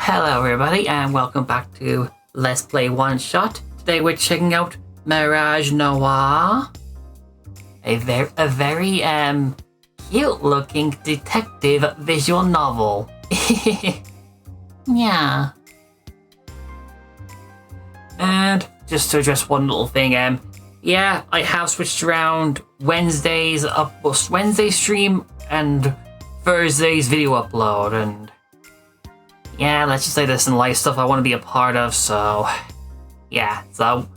Hello everybody and welcome back to Let's Play One Shot. Today we're checking out Mirage Noir. A very cute looking detective visual novel. Yeah. And just to address one little thing, yeah, I have switched around Wednesday's Wednesday stream and Thursday's video upload, and yeah, let's just say there's some live stuff I want to be a part of, so yeah, so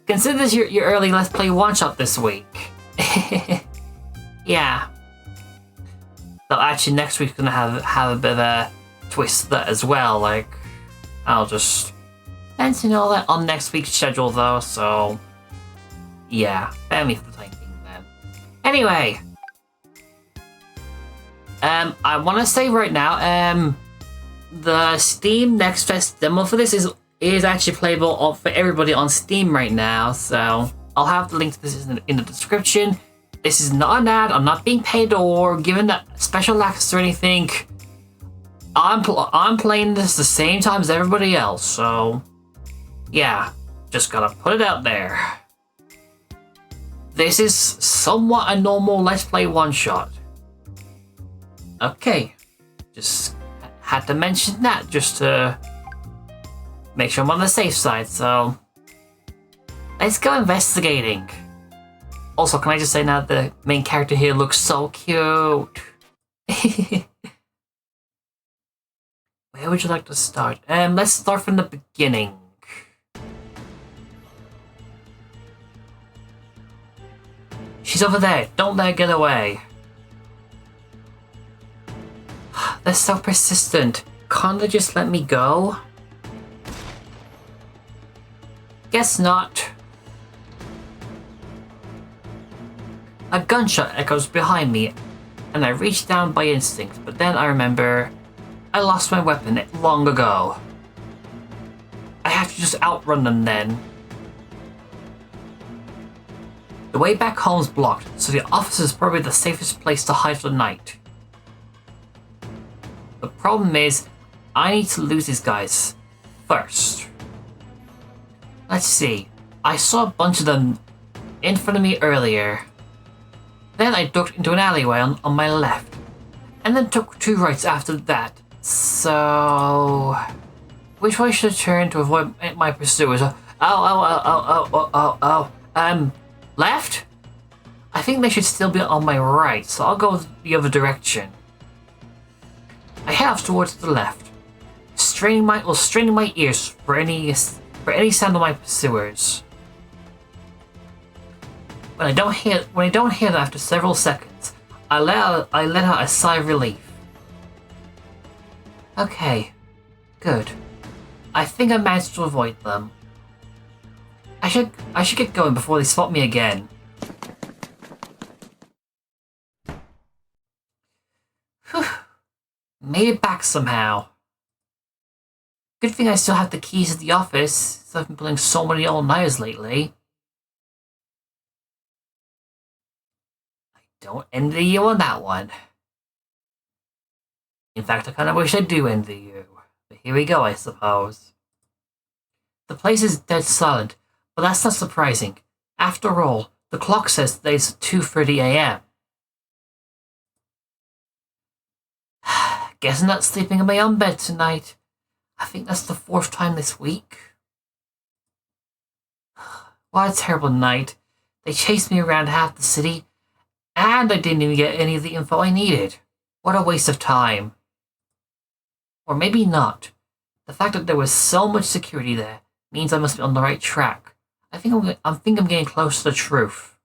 consider this your early Let's Play one shot this week. Yeah. So actually next week's gonna have a bit of a twist that as well, like I'll just mention all that on next week's schedule though, so yeah, bear me for the time being then. Anyway, I want to say right now, the Steam Next Fest demo for this is actually playable for everybody on Steam right now, so I'll have the link to this in the description. This is not an ad, I'm not being paid or given that special access or anything. I'm playing this the same time as everybody else, so yeah, just gotta put it out there. This is somewhat a normal Let's Play one-shot. Okay, just had to mention that just to make sure I'm on the safe side, so let's go investigating. Also, can I just say now the main character here looks so cute. Where would you like to start? Let's start from the beginning. She's over there, don't let her get away. They're so persistent. Can't they just let me go? Guess not. A gunshot echoes behind me, and I reach down by instinct, but then I remember I lost my weapon long ago. I have to just outrun them then. The way back home's blocked, so the office is probably the safest place to hide for the night. The problem is, I need to lose these guys first. Let's see. I saw a bunch of them in front of me earlier. Then I ducked into an alleyway on my left, and then took two rights after that. So, which way should I turn to avoid my pursuers? Left? I think they should still be on my right, so I'll go the other direction. I head off towards the left, straining my ears for any sound of my pursuers. When I don't hear them after several seconds, I let out a sigh of relief. Okay, good. I think I managed to avoid them. I should get going before they spot me again. Whew. Made it back somehow. Good thing I still have the keys to the office, since I've been playing so many all-nighters lately. I don't envy you on that one. In fact, I kinda wish I do envy you. But here we go, I suppose. The place is dead silent, but that's not surprising. After all, the clock says that it's 2:30 a.m. Guess I'm not sleeping in my own bed tonight. I think that's the 4th time this week. What a terrible night. They chased me around half the city, and I didn't even get any of the info I needed. What a waste of time. Or maybe not. The fact that there was so much security there means I must be on the right track. I think I'm getting close to the truth.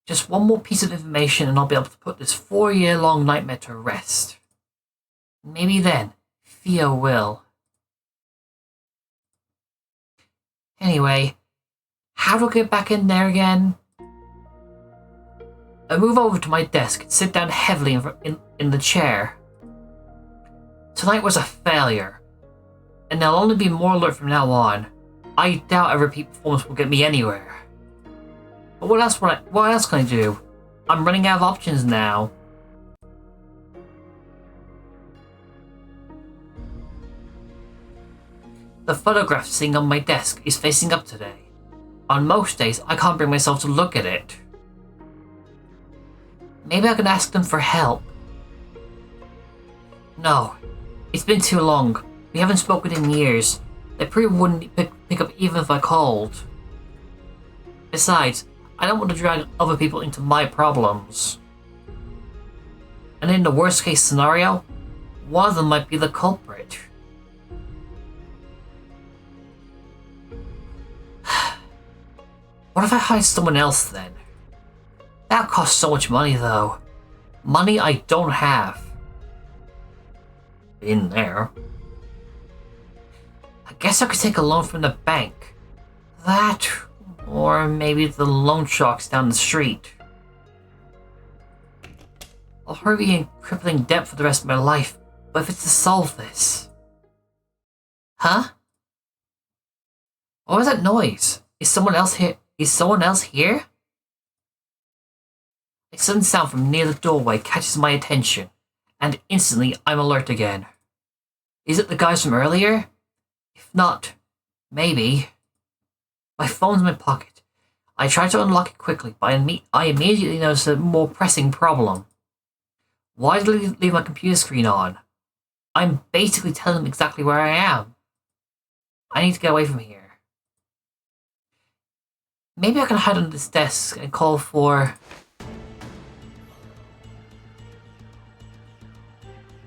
Just one more piece of information and I'll be able to put this 4-year-long nightmare to rest. Maybe then, Theo will. Anyway, how do I get back in there again? I move over to my desk and sit down heavily in the chair. Tonight was a failure, and I'll only be more alert from now on. I doubt a repeat performance will get me anywhere. But what else can I do? I'm running out of options now. The photograph sitting on my desk is facing up today. On most days, I can't bring myself to look at it. Maybe I can ask them for help. No, it's been too long. We haven't spoken in years. They probably wouldn't pick up even if I called. Besides, I don't want to drag other people into my problems. And in the worst case scenario, one of them might be the culprit. What if I hire someone else then? That costs so much money though. Money I don't have. In there. I guess I could take a loan from the bank. That, or maybe the loan sharks down the street. I'll hurry be in crippling debt for the rest of my life, but if it's to solve this... Huh? What was that noise? Is someone else here? Is someone else here? A sudden sound from near the doorway catches my attention, and instantly I'm alert again. Is it the guys from earlier? If not, maybe. My phone's in my pocket. I try to unlock it quickly, but I immediately notice a more pressing problem. Why did I leave my computer screen on? I'm basically telling them exactly where I am. I need to get away from here. Maybe I can hide under this desk and call for...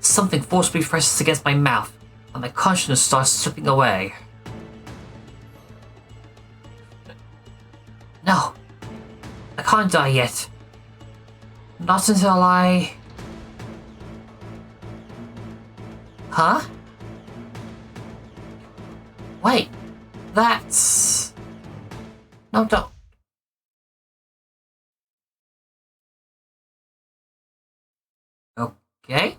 Something forcibly presses against my mouth, and my consciousness starts slipping away. No, I can't die yet. Not until I... Huh? Wait, that's... No, don't. Okay.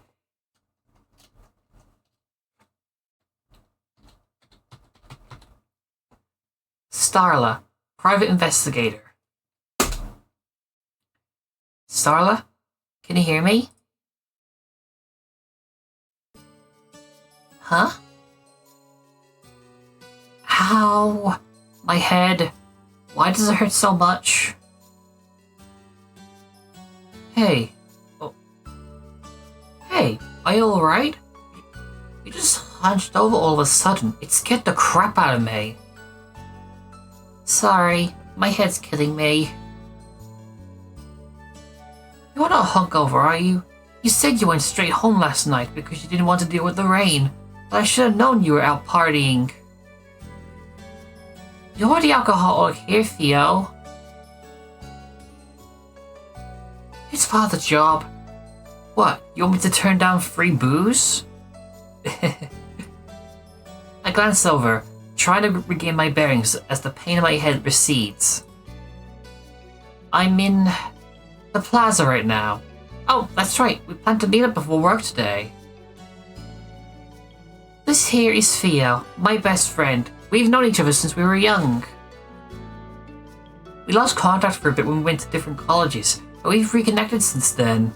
Starla, private investigator. Starla, can you hear me? Huh? Ow, my head. Why does it hurt so much? Hey. Oh. Hey, are you alright? You just hunched over all of a sudden. It scared the crap out of me. Sorry, my head's killing me. You're not hungover, are you? You said you went straight home last night because you didn't want to deal with the rain, but I should have known you were out partying. You're the alcoholic here, Theo. It's part of the job. What, you want me to turn down free booze? I glance over, trying to regain my bearings as the pain in my head recedes. I'm in the plaza right now. Oh, that's right, we plan to meet up before work today. This here is Theo, my best friend. We've known each other since we were young. We lost contact for a bit when we went to different colleges, but we've reconnected since then.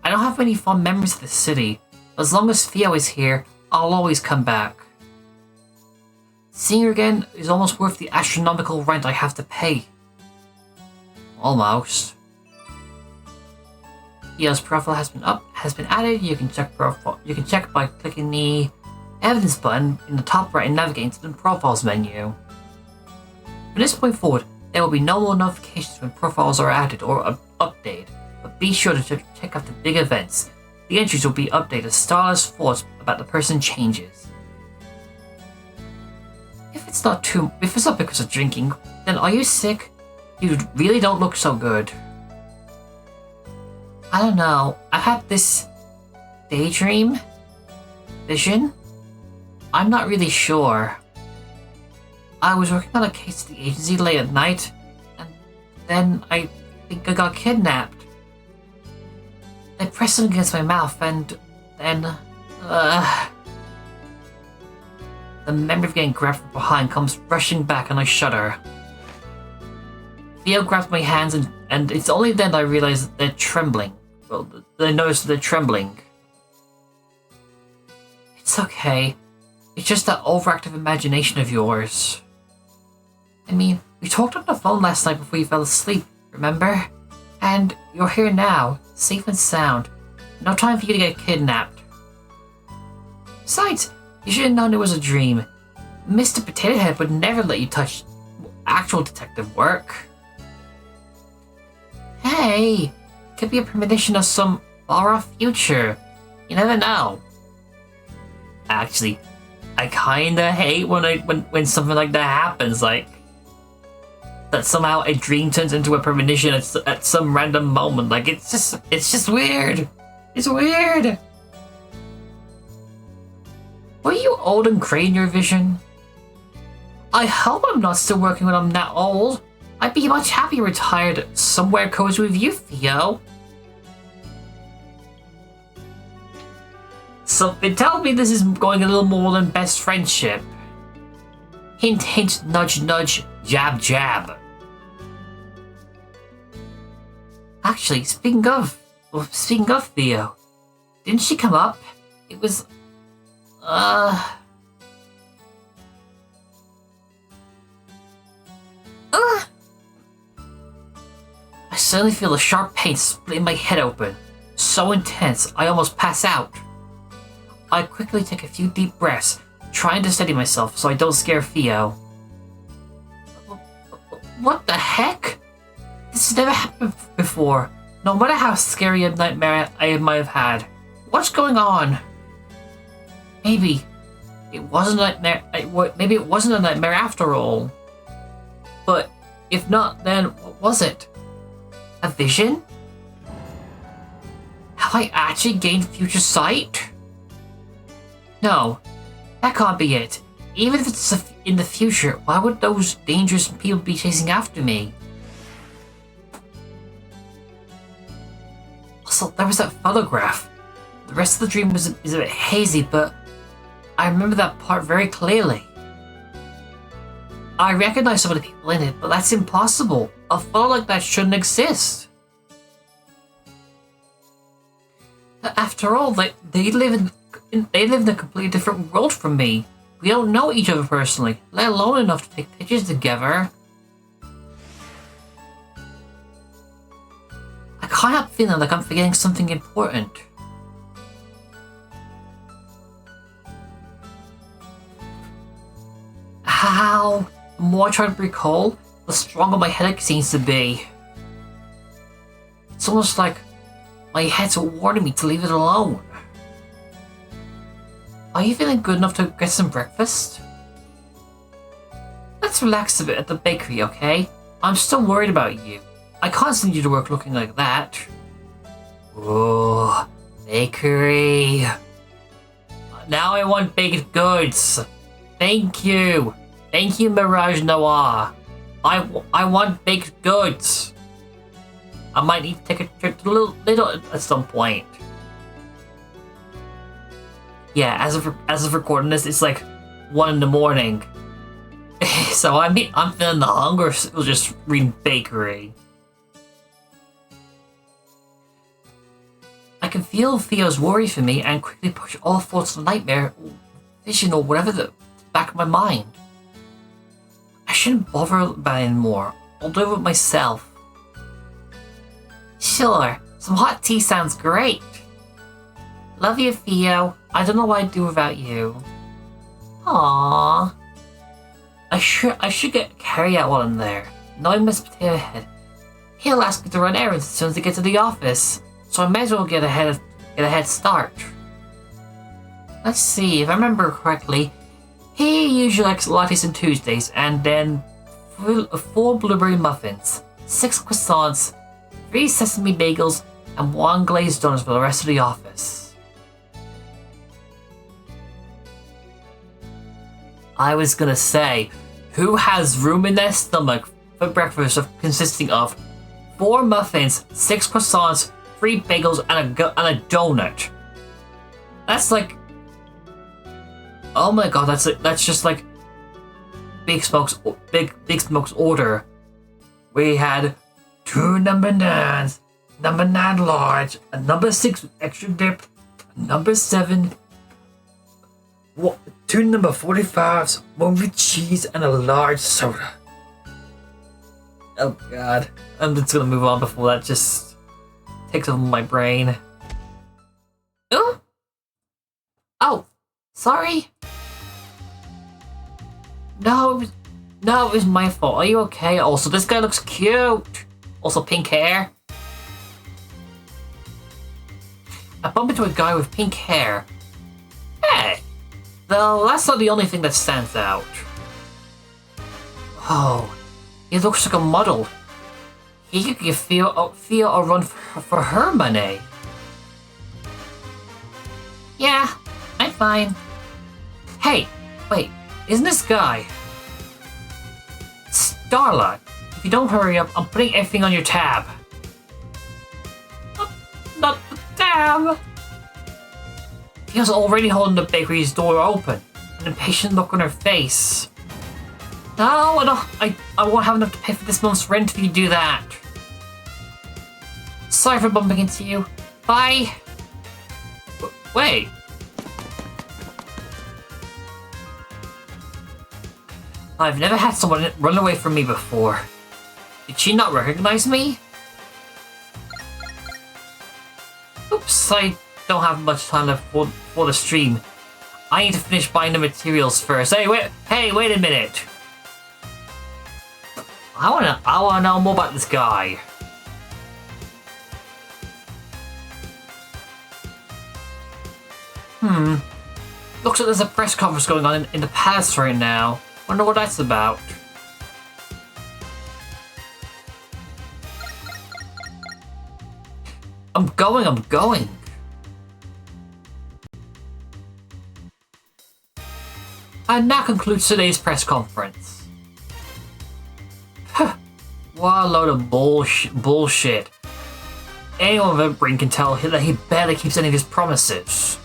I don't have many fond memories of this city, but as long as Theo is here, I'll always come back. Seeing her again is almost worth the astronomical rent I have to pay. Almost. Theo's profile has been added. You can check by clicking the Evidence button in the top right and navigating to the Profiles menu. From this point forward, there will be no more notifications when profiles are added or updated, but be sure to check out the big events. The entries will be updated as Starla's thoughts about the person changes. If it's not because of drinking, then are you sick? You really don't look so good. I don't know, I've had this daydream? Vision? I'm not really sure. I was working on a case at the agency late at night, and then I think I got kidnapped. They pressed it against my mouth, and then... The memory of getting grabbed from behind comes rushing back, and I shudder. Theo grabs my hands, and it's only then I realize that they're trembling. Well, I notice that they're trembling. It's okay. It's just that overactive imagination of yours. I mean, we talked on the phone last night before you fell asleep, remember? And you're here now, safe and sound. No time for you to get kidnapped. Besides, you should have known it was a dream. Mr. Potato Head would never let you touch actual detective work. Hey, could be a premonition of some far-off future. You never know. Actually, I kinda hate when something like that happens, like that somehow a dream turns into a premonition at some random moment. Like it's just weird. It's weird. Were you old and gray in your vision? I hope I'm not still working when I'm that old. I'd be much happier retired somewhere cozy with you, Theo. Something tells me this is going a little more than best friendship. Hint, hint, nudge, nudge, jab, jab. Actually, speaking of Theo, didn't she come up? It was, I suddenly feel a sharp pain splitting my head open. So intense, I almost pass out. I quickly take a few deep breaths, trying to steady myself so I don't scare Theo. What the heck? This has never happened before, no matter how scary a nightmare I might have had. What's going on? Maybe it wasn't a nightmare. Maybe it wasn't a nightmare after all. But if not, then what was it? A vision? Have I actually gained future sight? No, that can't be it. Even if it's in the future, why would those dangerous people be chasing after me? Also, there was that photograph. The rest of the dream is a bit hazy, but I remember that part very clearly. I recognize some of the people in it, but that's impossible. A photo like that shouldn't exist. After all, they live in a completely different world from me. We don't know each other personally, let alone enough to take pictures together. I can't help feeling like I'm forgetting something important. How? The more I try to recall, the stronger my headache seems to be. It's almost like my head's warning me to leave it alone. Are you feeling good enough to get some breakfast? Let's relax a bit at the bakery, okay? I'm still worried about you. I can't send you to work looking like that. Oh, bakery. Now I want baked goods. Thank you. Thank you, Mirage Noir. I want baked goods. I might need to take a trip to Little at some point. Yeah, as of recording this, it's like 1 in the morning. So I'm feeling the hunger. We'll just read bakery. I can feel Theo's worry for me and quickly push all thoughts of nightmare, vision, or whatever the back of my mind. I shouldn't bother about it anymore. I'll do it myself. Sure, some hot tea sounds great. Love you, Theo. I don't know what I'd do without you. Aww. I should get carry out while I'm there. Knowing Mr. Potato Head, he'll ask me to run errands as soon as I get to the office, so I may as well get a head start. Let's see, if I remember correctly, he usually likes lattes on Tuesdays, and then 4 blueberry muffins, 6 croissants, 3 sesame bagels, and 1 glazed donut for the rest of the office. I was gonna say, who has room in their stomach for breakfast consisting of 4 muffins, 6 croissants, 3 bagels, and a donut? That's like, oh my god, that's just like Big Smoke's order. We had 2 number 9s, number 9 large, a number 6 extra dip, a number 7, Two number 45s, one with cheese and a large soda. Oh god. I'm just gonna move on before that just takes over my brain. Oh? Oh, sorry. No, it was my fault. Are you okay? Also, this guy looks cute. Also, pink hair. I bumped into a guy with pink hair. Hey, though that's not the only thing that stands out. Oh, he looks like a model. He could feel a run for her money. Yeah, I'm fine. Hey, wait, isn't this guy Starla? If you don't hurry up, I'm putting everything on your tab. Not the tab. He was already holding the bakery's door open, an impatient look on her face. No, I won't have enough to pay for this month's rent if you do that. Sorry for bumping into you. Bye. Wait. I've never had someone run away from me before. Did she not recognize me? Oops, I don't have much time left for the stream. I need to finish buying the materials first. Hey, wait a minute. I wanna know more about this guy. Looks like there's a press conference going on in the palace right now. Wonder what that's about. I'm going. And that concludes today's press conference. What a load of bullshit. Anyone with a brain can tell that he barely keeps any of his promises.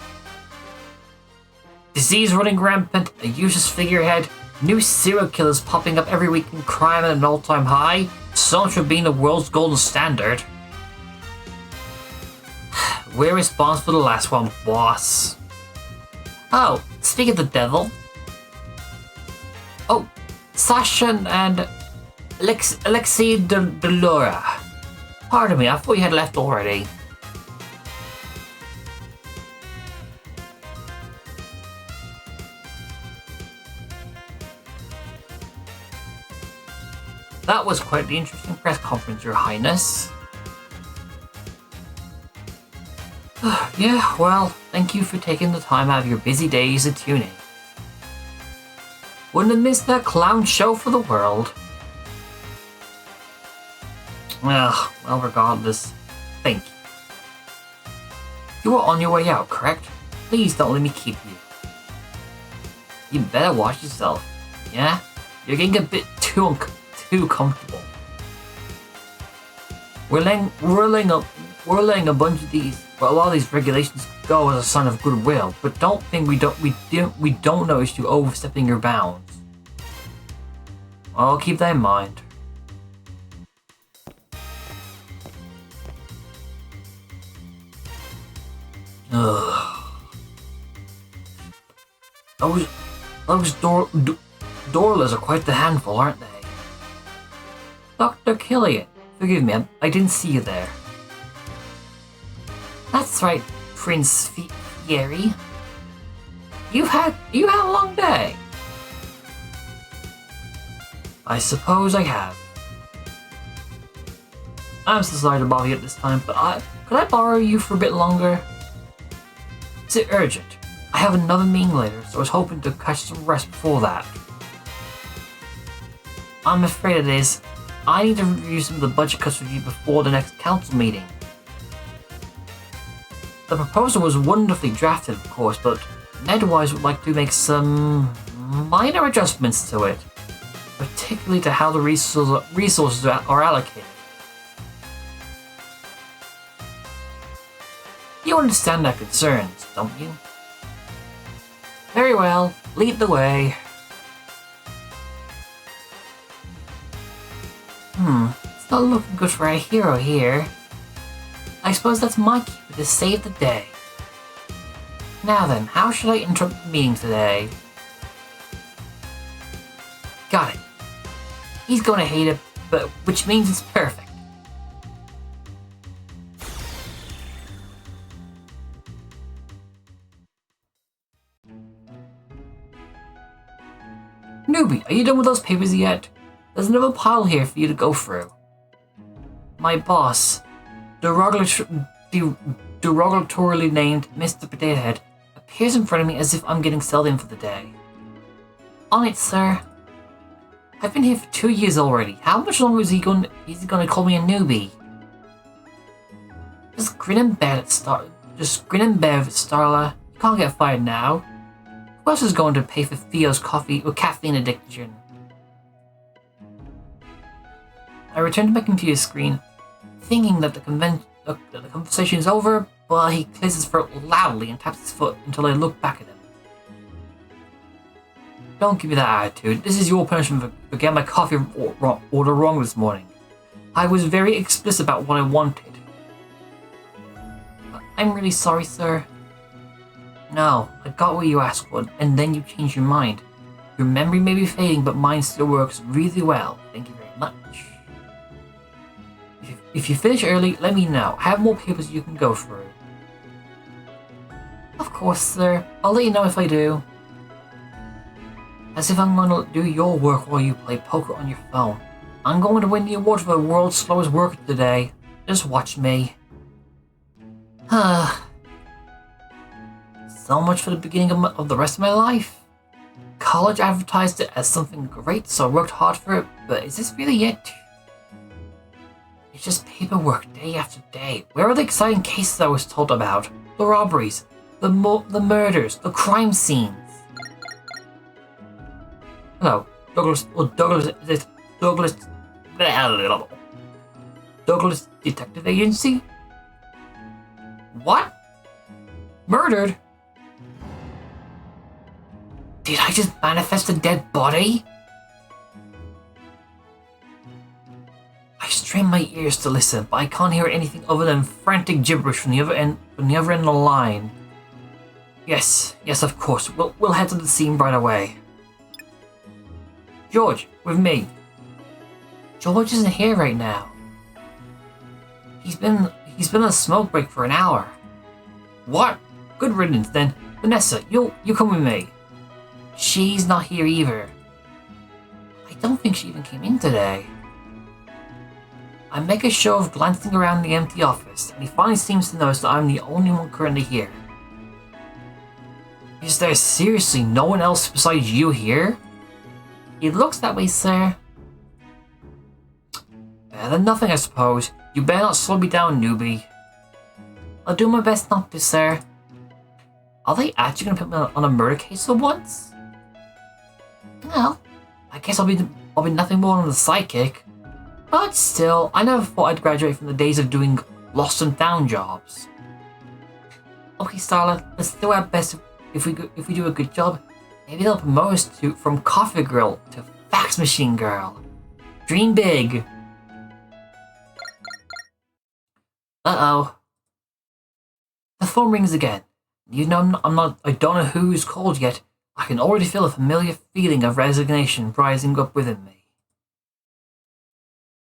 Disease running rampant, a useless figurehead, new serial killers popping up every week, and crime at an all-time high, so much for being the world's golden standard. We're responsible for the last one, boss. Oh, speaking of the devil. Oh, Sasha and Alexei Delora. Pardon me, I thought you had left already. That was quite the interesting press conference, Your Highness. Yeah, well, thank you for taking the time out of your busy days to tune in. Wouldn't have missed that clown show for the world. Well, regardless, thank you. You are on your way out, correct? Please don't let me keep you. You better watch yourself, yeah? You're getting a bit too comfortable. We're letting a bunch of these, well, a lot of these regulations go as a sign of goodwill, but don't think we don't notice you overstepping your bounds. I'll keep that in mind. Ugh. Those Dorlas are quite the handful, aren't they? Dr. Killian, forgive me, I didn't see you there. That's right, Prince Fieri. You had a long day. I suppose I have. I'm so sorry to bother you at this time, but could I borrow you for a bit longer? Is it urgent? I have another meeting later, so I was hoping to catch some rest before that. I'm afraid it is. I need to review some of the budget cuts with you before the next council meeting. The proposal was wonderfully drafted, of course, but Nedwise would like to make some minor adjustments to it, particularly to how the resources are allocated. You understand their concerns, don't you? Very well, lead the way. It's not looking good for our hero here. I suppose that's my cue to save the day. Now then, how should I interrupt the meeting today? Got it. He's going to hate it, but which means it's perfect. Newbie, are you done with those papers yet? There's another pile here for you to go through. My boss, derogatorily named Mr. Potato Head, appears in front of me as if I'm getting settled in for the day. On it, sir. I've been here for 2 years already. How much longer is he going to call me a newbie? Just grin and bear it, Starla. You can't get fired now. Who else is going to pay for Theo's coffee or caffeine addiction? I return to my computer screen, thinking that the conversation is over, but he clears his throat loudly and taps his foot until I look back at him. Don't give me that attitude. This is your punishment for getting my coffee order wrong this morning. I was very explicit about what I wanted. I'm really sorry, sir. No, I got what you asked for, and then you changed your mind. Your memory may be fading, but mine still works really well. Thank you very much. If you finish early, let me know. I have more papers you can go through. Of course, sir. I'll let you know if I do. As if I'm going to do your work while you play poker on your phone. I'm going to win the award for the world's slowest worker today. Just watch me. So much for the beginning of the rest of my life. College advertised it as something great, so I worked hard for it, but is this really it? It's just paperwork day after day. Where are the exciting cases I was told about? The robberies, the murders, the crime scenes. Hello, Douglas Detective Agency? What? Murdered? Did I just manifest a dead body? I strain my ears to listen, but I can't hear anything other than frantic gibberish from the other end of the line. Yes, of course. We'll head to the scene right away. George, with me. George isn't here right now. He's been on a smoke break for an hour. What? Good riddance then. Vanessa, you come with me. She's not here either. I don't think she even came in today. I make a show of glancing around the empty office, and he finally seems to notice that I'm the only one currently here. Is there seriously no one else besides you here? It looks that way, sir. Better than nothing, I suppose. You better not slow me down, newbie. I'll do my best not to, sir. Are they actually gonna put me on a murder case for once? Well, I guess I'll be nothing more than the sidekick. But still, I never thought I'd graduate from the days of doing lost and found jobs. Okay, Starla, let's do our best. If we do a good job, maybe they'll promote us from coffee girl to fax machine girl. Dream big. Uh-oh. The phone rings again. You know I don't know who's called yet. I can already feel a familiar feeling of resignation rising up within me.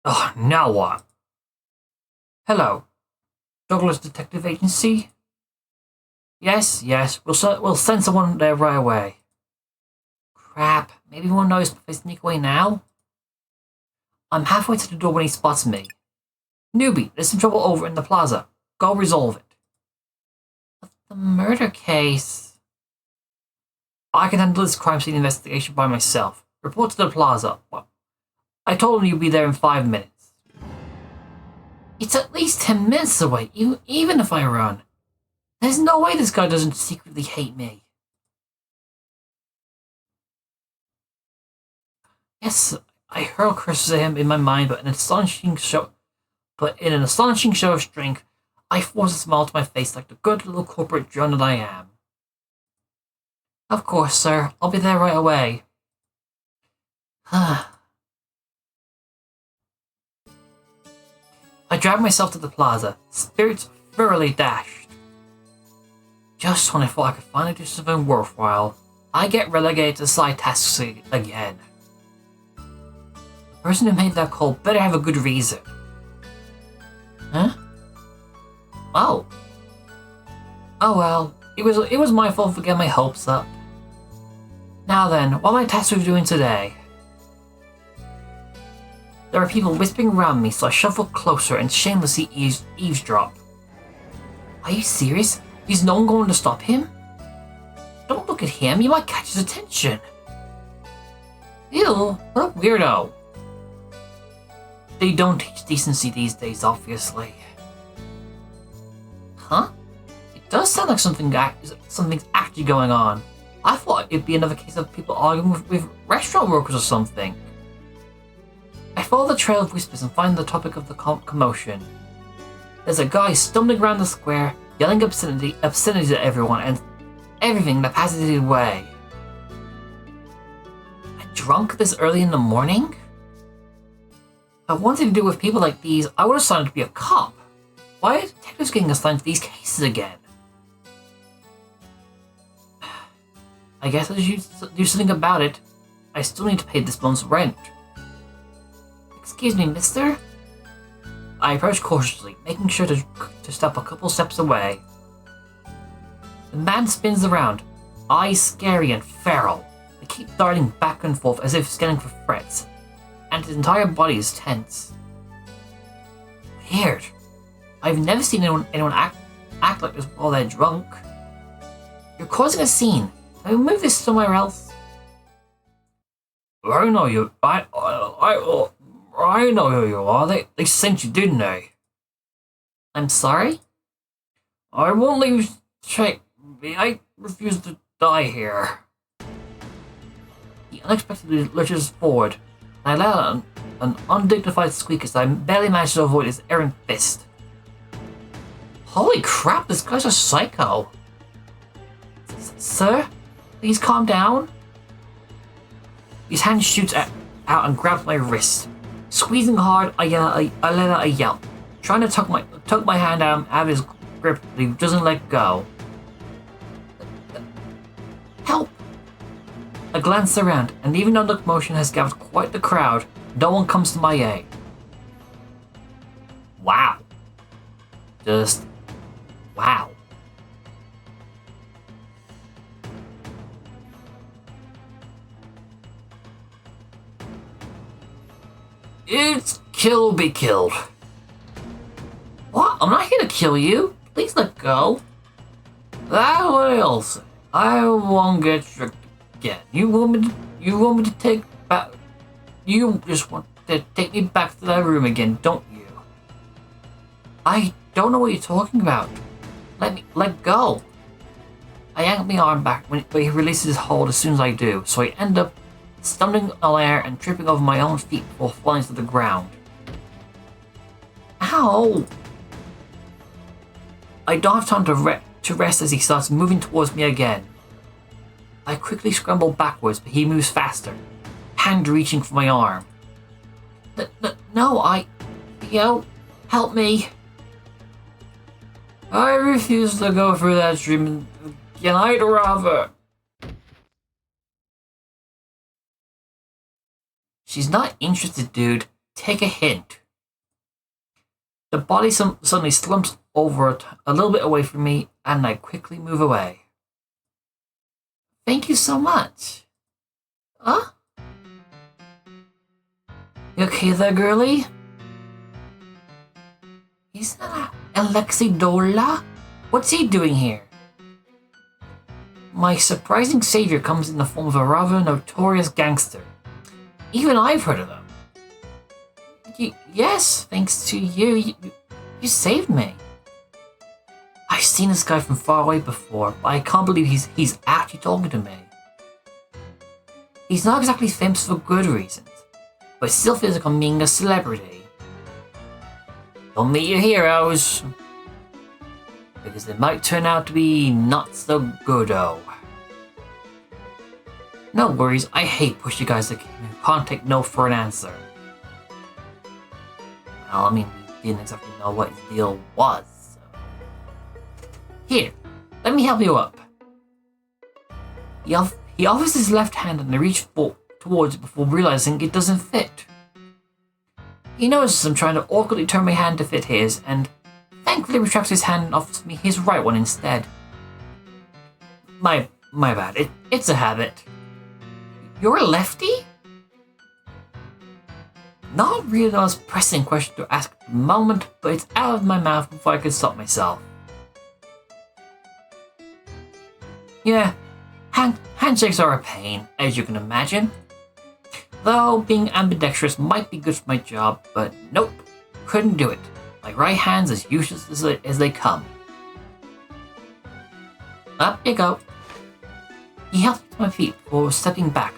Oh, now what? Hello. Douglas Detective Agency? Yes. We'll send someone there right away. Crap. Maybe one knows if I sneak away now? I'm halfway to the door when he spots me. Newbie, there's some trouble over in the plaza. Go resolve it. But the murder case... I can handle this crime scene investigation by myself. Report to the plaza. I told him you'd be there in 5 minutes. It's at least 10 minutes away, even if I run. There's no way this guy doesn't secretly hate me. Yes, I hurl curses at him in my mind, but in an astonishing show of strength, I force a smile to my face like the good little corporate drone that I am. Of course, sir. I'll be there right away. I drag myself to the plaza, spirits thoroughly dashed. Just when I thought I could finally do something worthwhile, I get relegated to side tasks again. The person who made that call better have a good reason. Huh? Oh. Oh well, it was my fault for getting my hopes up. Now then, what am I tasked with doing today? There are people whispering around me, so I shuffle closer and shamelessly eavesdrop. Are you serious? Is no one going to stop him? Don't look at him, you might catch his attention. Ew, what a weirdo. They don't teach decency these days, obviously. Huh? It does sound like something's actually going on. I thought it'd be another case of people arguing with restaurant workers or something. I follow the trail of whispers and find the topic of the commotion. There's a guy stumbling around the square, yelling obscenities at everyone and everything that passes his way. A drunk this early in the morning? If I wanted to deal with people like these, I would have signed up to be a cop. Why are detectives getting assigned to these cases again? I guess I should do something about it. I still need to pay this month's rent. Excuse me, mister? I approach cautiously, making sure to step a couple steps away. The man spins around, eyes scary and feral. They keep darting back and forth as if scanning for threats, and his entire body is tense. Weird. I've never seen anyone act like this while they're drunk. You're causing a scene. Can we move this somewhere else? I know you. I know who you are. They sent you, didn't they? I'm sorry? I won't leave you to check me. I refuse to die here. He unexpectedly lurches forward, and I let out an undignified squeak as I barely managed to avoid his errant fist. Holy crap, this guy's a psycho. Sir, please calm down. His hand shoots out and grabs my wrist. Squeezing hard, I let out a yelp, trying to tuck my hand out of his grip, but he doesn't let go. Help! I glance around, and even though the commotion has gathered quite the crowd, no one comes to my aid. Wow. Just wow. It's kill or be killed. What? I'm not here to kill you. Please let go. That's what I'll say. I won't get tricked again. You want me to take back? You just want to take me back to that room again, don't you? I don't know what you're talking about. Let go. I yank my arm back, but he releases his hold as soon as I do, so I end up stumbling on air and tripping over my own feet before falling to the ground. Ow! I don't have time to rest as he starts moving towards me again. I quickly scramble backwards, but he moves faster, hand reaching for my arm. No, help me. I refuse to go through that treatment again. I'd rather. She's not interested, dude. Take a hint. The body suddenly slumps over a little bit away from me, and I quickly move away. Thank you so much. Huh? You okay there, girlie? Is that Alexei Dola? What's he doing here? My surprising savior comes in the form of a rather notorious gangster. Even I've heard of them. Yes, thanks to you. You saved me. I've seen this guy from far away before, but I can't believe he's actually talking to me. He's not exactly famous for good reasons, but still feels like I'm being a celebrity. Don't meet your heroes, because they might turn out to be not so good-o. No worries, I hate pushy guys that can't take no for an answer. Well, I mean, we didn't exactly know what his deal was, so. Here, let me help you up. He offers his left hand and I reach towards it before realizing it doesn't fit. He notices I'm trying to awkwardly turn my hand to fit his, and thankfully retracts his hand and offers me his right one instead. My bad. It's a habit. You're a lefty? Not really the most pressing question to ask at the moment, but it's out of my mouth before I can stop myself. Yeah, handshakes are a pain, as you can imagine. Though being ambidextrous might be good for my job, but nope, couldn't do it. My right hand's as useless as they come. Up you go. He helped me to my feet before stepping back,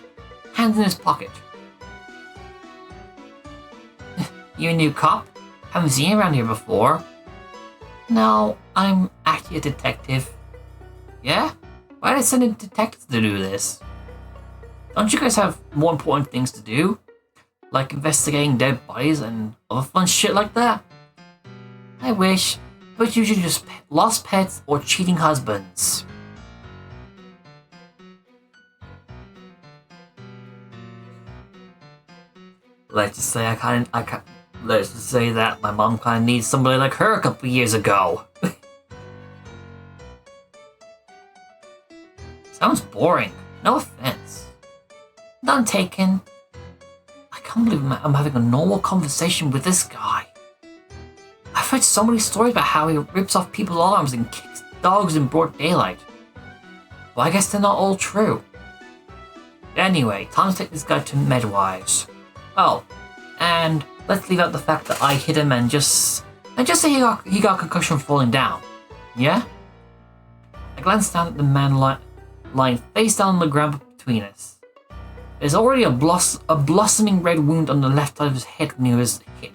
hands in his pocket. You a new cop? Haven't seen you around here before. No, I'm actually a detective. Yeah? Why did I send in detectives to do this? Don't you guys have more important things to do? Like investigating dead bodies and other fun shit like that? I wish, but usually just lost pets or cheating husbands. Let's just say let's just say that my mom kinda needs somebody like her a couple years ago. Sounds boring. No offense. None taken. I can't believe I'm having a normal conversation with this guy. I've heard so many stories about how he rips off people's arms and kicks dogs in broad daylight. Well, I guess they're not all true. Anyway, time to take this guy to Medwise. Oh, and let's leave out the fact that I hit him and just say he got concussion from falling down. Yeah? I glanced down at the man lying face down on the ground between us. There's already a blossoming red wound on the left side of his head when he was hit.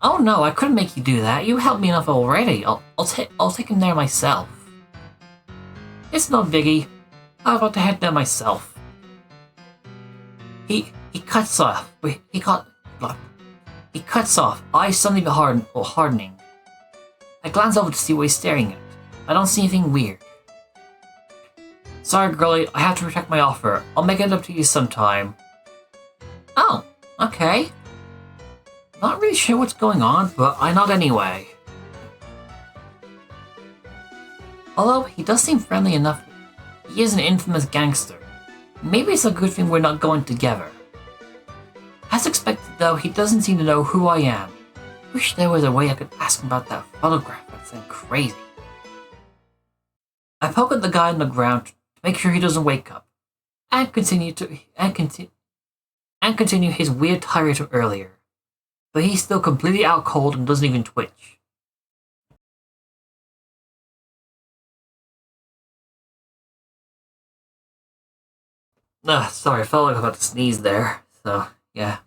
Oh no, I couldn't make you do that. You helped me enough already. I'll take him there myself. It's no biggie. I was about to head there myself. He cuts off. He cuts off. Eyes suddenly hardening. I glance over to see what he's staring at. I don't see anything weird. Sorry, girlie. I have to retract my offer. I'll make it up to you sometime. Oh, okay. Not really sure what's going on, but I nod anyway. Although he does seem friendly enough, he is an infamous gangster. Maybe it's a good thing we're not going together. As expected though, he doesn't seem to know who I am. Wish there was a way I could ask him about that photograph. That sounds crazy. I poke at the guy on the ground to make sure he doesn't wake up, and continue his weird tirade of earlier. But he's still completely out cold and doesn't even twitch. Sorry, I felt like I was about to sneeze there, so yeah.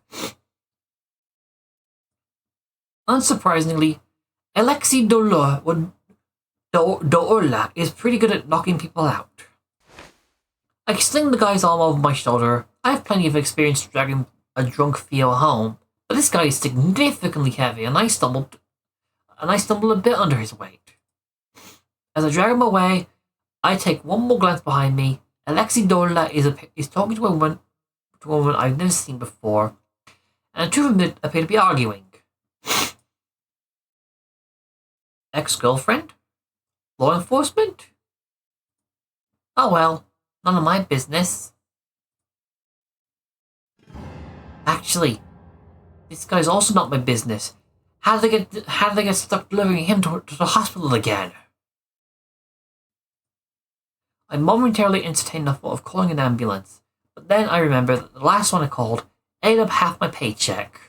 Unsurprisingly, Alexei Dorla is pretty good at knocking people out. I sling the guy's arm over my shoulder. I have plenty of experience dragging a drunk Theo home, but this guy is significantly heavy, and I stumbled a bit under his weight. As I drag him away, I take one more glance behind me. Alexei Dorla is talking to a woman I've never seen before, and the two of them appear to be arguing. Ex-girlfriend? Law enforcement? Oh well, none of my business. Actually, this guy's also not my business. How did they get stuck delivering him to the hospital again? I momentarily entertained the thought of calling an ambulance, but then I remember that the last one I called ate up half my paycheck.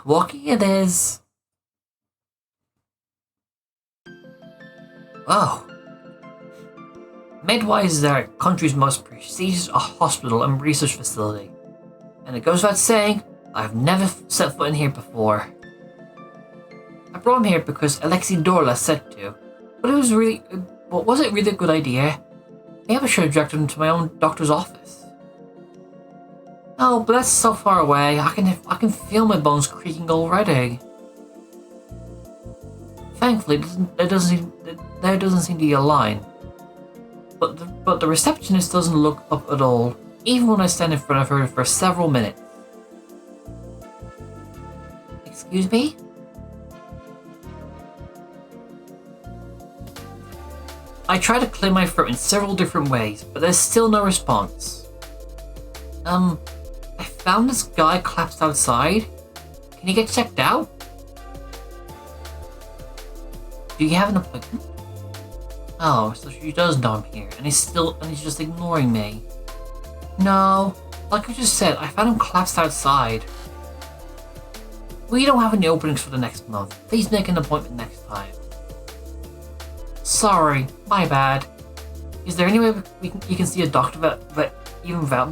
Walking it is. Oh. Medwise is our country's most prestigious hospital and research facility, and it goes without saying, I've never set foot in here before. I brought him here because Alexei Dorla said to, but was it really a good idea? Maybe I should have directed him to my own doctor's office. Oh, but that's so far away. I can feel my bones creaking already. Thankfully, there doesn't seem to be a line. But the receptionist doesn't look up at all. even when I stand in front of her for several minutes. Excuse me? I try to clear my throat in several different ways, but there's still no response. I found this guy collapsed outside. Can he get checked out? Do you have an appointment? Oh, so she does know I'm here, and he's just ignoring me. No, like I just said, I found him collapsed outside. We don't have any openings for the next month. Please make an appointment next time. Sorry, my bad. Is there any way you can see a doctor but even without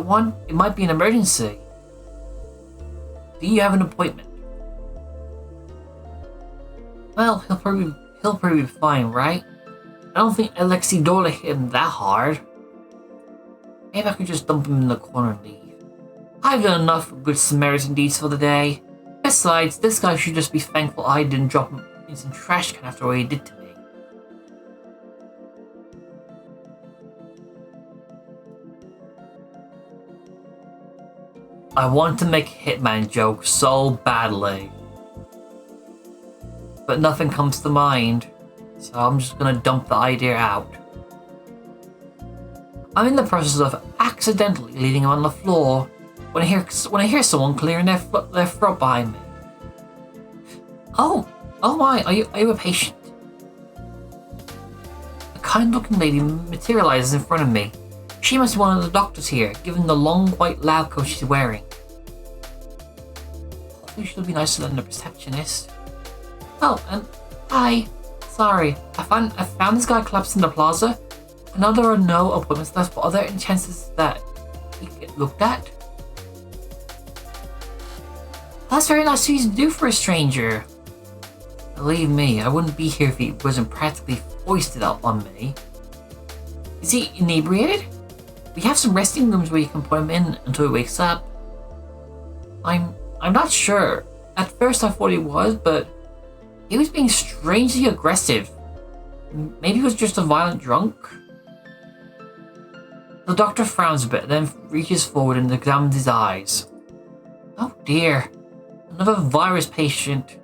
one? It might be an emergency. Do you have an appointment? Well, he'll probably be fine, right? I don't think Alexei Dorla hit him that hard. Maybe I could just dump him in the corner and leave. I've done enough good Samaritan deeds for the day. Besides, this guy should just be thankful I didn't drop him in some trash can after what he did to me. I want to make a Hitman joke so badly, but nothing comes to mind, so I'm just gonna dump the idea out. I'm in the process of accidentally leaving him on the floor when I hear someone clearing their throat behind me. Oh my! Are you a patient? A kind-looking lady materializes in front of me. She must be one of the doctors here, given the long white lab coat she's wearing. Hopefully she'll be nicer than the receptionist. Oh, and hi. Sorry, I found this guy collapsed in the plaza. I know there are no appointments left, but are there any chances that he could get looked at? That's very nice of you to do for a stranger. Believe me, I wouldn't be here if he wasn't practically foisted up on me. Is he inebriated? We have some resting rooms where you can put him in until he wakes up. I'm not sure. At first I thought he was, but he was being strangely aggressive. Maybe he was just a violent drunk? The doctor frowns a bit, then reaches forward and examines his eyes. Oh dear. Another virus patient.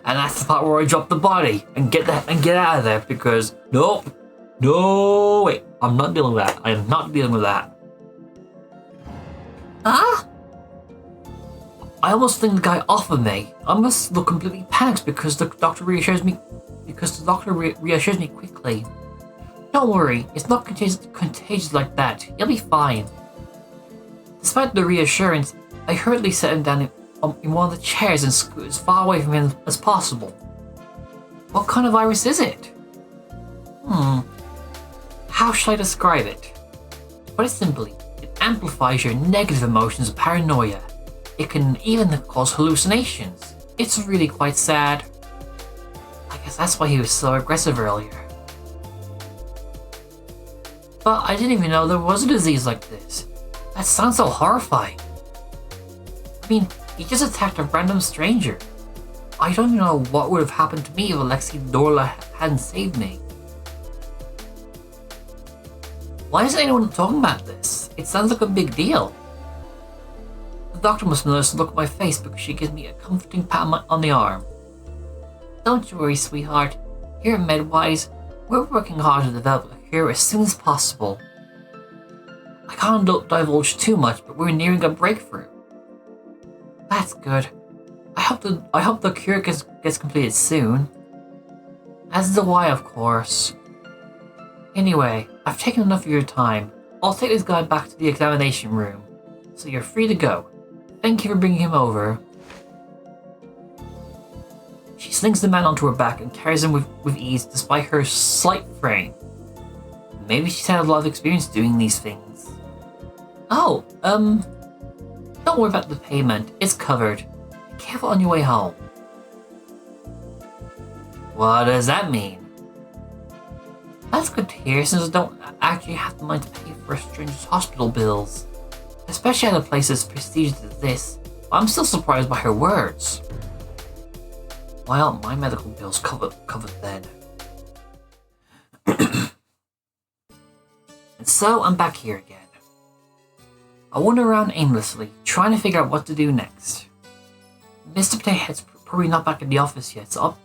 And that's the part where I drop the body and get out of there because nope. No wait, I'm not dealing with that. I am not dealing with that. Ah! I almost fling the guy off of me. I must look completely panicked because the doctor reassures me quickly. Don't worry, it's not contagious like that. You'll be fine. Despite the reassurance, I hurriedly set him down in one of the chairs and scoot as far away from him as possible. What kind of virus is it? How shall I describe it? To put it simply, it amplifies your negative emotions and paranoia. It can even cause hallucinations. It's really quite sad. I guess that's why he was so aggressive earlier. But I didn't even know there was a disease like this. That sounds so horrifying. I mean, he just attacked a random stranger. I don't even know what would have happened to me if Alexei Dorla hadn't saved me. Why isn't anyone talking about this? It sounds like a big deal. The doctor must notice the look on my face because she gives me a comforting pat on the arm. Don't you worry, sweetheart. Here at MedWise, we're working hard to develop a cure as soon as possible. I can't divulge too much, but we're nearing a breakthrough. That's good. I hope the cure gets completed soon. As do I, of course. Anyway, I've taken enough of your time. I'll take this guy back to the examination room, so you're free to go. Thank you for bringing him over. She slings the man onto her back and carries him with ease despite her slight frame. Maybe she's had a lot of experience doing these things. Oh, don't worry about the payment. It's covered. Be careful on your way home. What does that mean? That's good to hear since I don't actually have the money to pay for a stranger's hospital bills. Especially at a place as prestigious as this. I'm still surprised by her words. Why aren't my medical bills covered then? And so I'm back here again. I wander around aimlessly, trying to figure out what to do next. Mr. Potato Head's probably not back in the office yet, so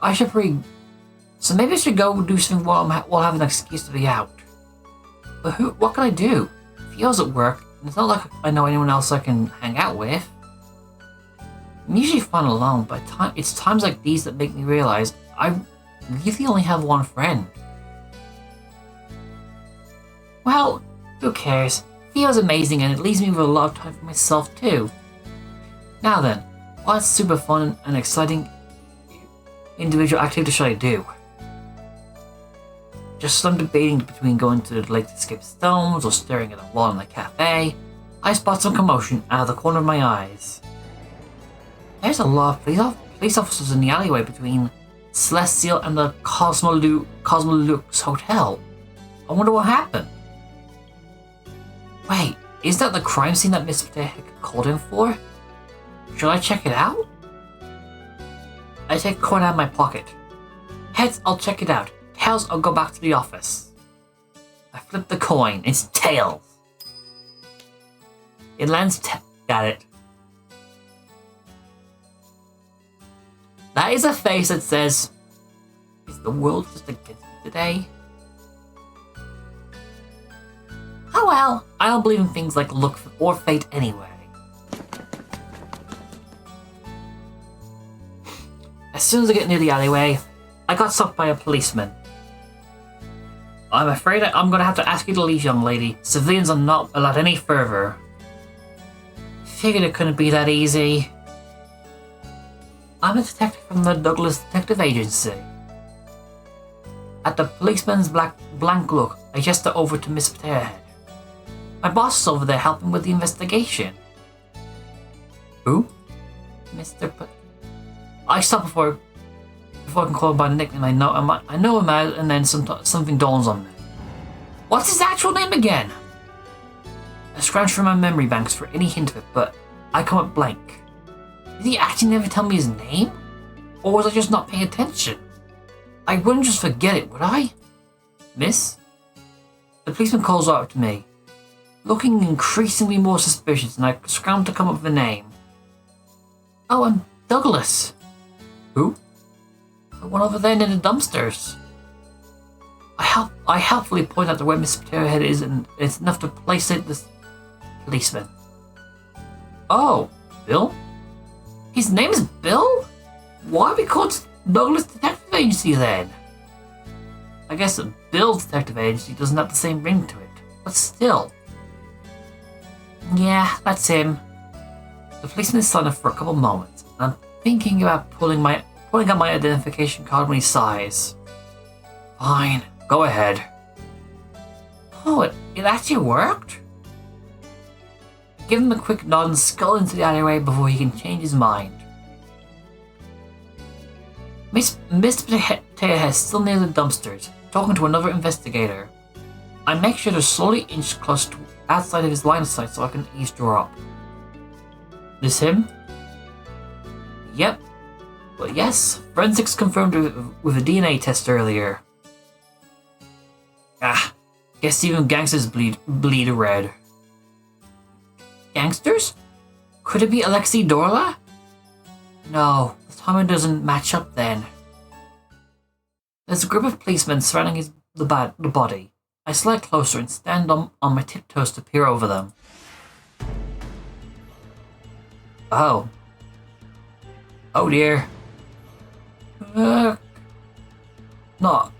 So maybe I should go do something while I have an excuse to be out. But what can I do? Theo's at work, and it's not like I know anyone else I can hang out with. I'm usually fine alone, but it's times like these that make me realize I really only have one friend. Well, who cares? Theo's amazing and it leaves me with a lot of time for myself too. Now then, what super fun and exciting individual activity should I do? Just some debating between going to the lake to skip stones or staring at a wall in a cafe, I spot some commotion out of the corner of my eyes. There's a lot of police officers in the alleyway between Celestial and the Cosmolux Hotel. I wonder what happened. Wait, is that the crime scene that Mr. Potato called in for? Should I check it out? I take a coin out of my pocket. Heads, I'll check it out. Tails, I'll go back to the office. I flip the coin. It's tails. It lands got it. That is a face that says, is the world just against me today? Oh well, I don't believe in things like luck or fate anyway. As soon as I get near the alleyway, I got stopped by a policeman. I'm afraid I'm going to have to ask you to leave, young lady. Civilians are not allowed any further. Figured it couldn't be that easy. I'm a detective from the Douglas Detective Agency. At the policeman's blank look, I gesture over to Miss Potato Head. My boss is over there helping with the investigation. Who? Mr. I stop before I can call him by the nickname I know him as, and then something dawns on me. What's his actual name again? I scrounge through my memory banks for any hint of it, but I come up blank. Did he actually never tell me his name? Or was I just not paying attention? I wouldn't just forget it, would I? Miss? The policeman calls out to me, looking increasingly more suspicious, and I scramble to come up with a name. Oh, I'm Douglas. Who? The one over there near the dumpsters. I helpfully point out to where Miss Potato Head is, and it's enough to place it this policeman. Oh, Bill? His name is Bill? Why are we called Douglas Detective Agency then? I guess Bill's Detective Agency doesn't have the same ring to it, but still. Yeah, that's him. The policeman is silent for a couple moments, and I'm thinking about pulling out my identification card when he sighs. Fine, go ahead. Oh, it actually worked? Give him a quick nod and scull into the alleyway before he can change his mind. Mr. Potato Head is still near the dumpsters, talking to another investigator. I make sure to slowly inch close to outside of his line of sight so I can eavesdrop. This him? Yep. Well, yes. Forensics confirmed with a DNA test earlier. Guess even gangsters bleed red. Gangsters? Could it be Alexei Dorla? No, the timing doesn't match up then. There's a group of policemen surrounding the body. I slide closer and stand on my tiptoes to peer over them. Oh. Oh dear. No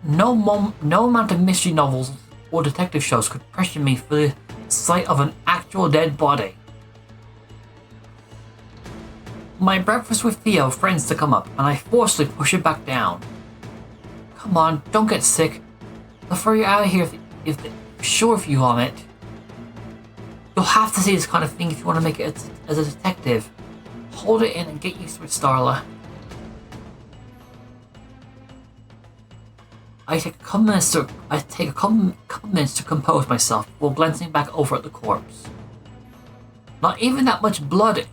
amount of mystery novels or detective shows could pressure me for the sight of an actual dead body. My breakfast with Theo friends to come up, and I forcefully push it back down. Come on, don't get sick. They'll throw you out of here if you vomit. You'll have to see this kind of thing if you want to make it as a detective. Hold it in and get used to it, Starla. I take a couple minutes to compose myself before glancing back over at the corpse. Not even that much blood,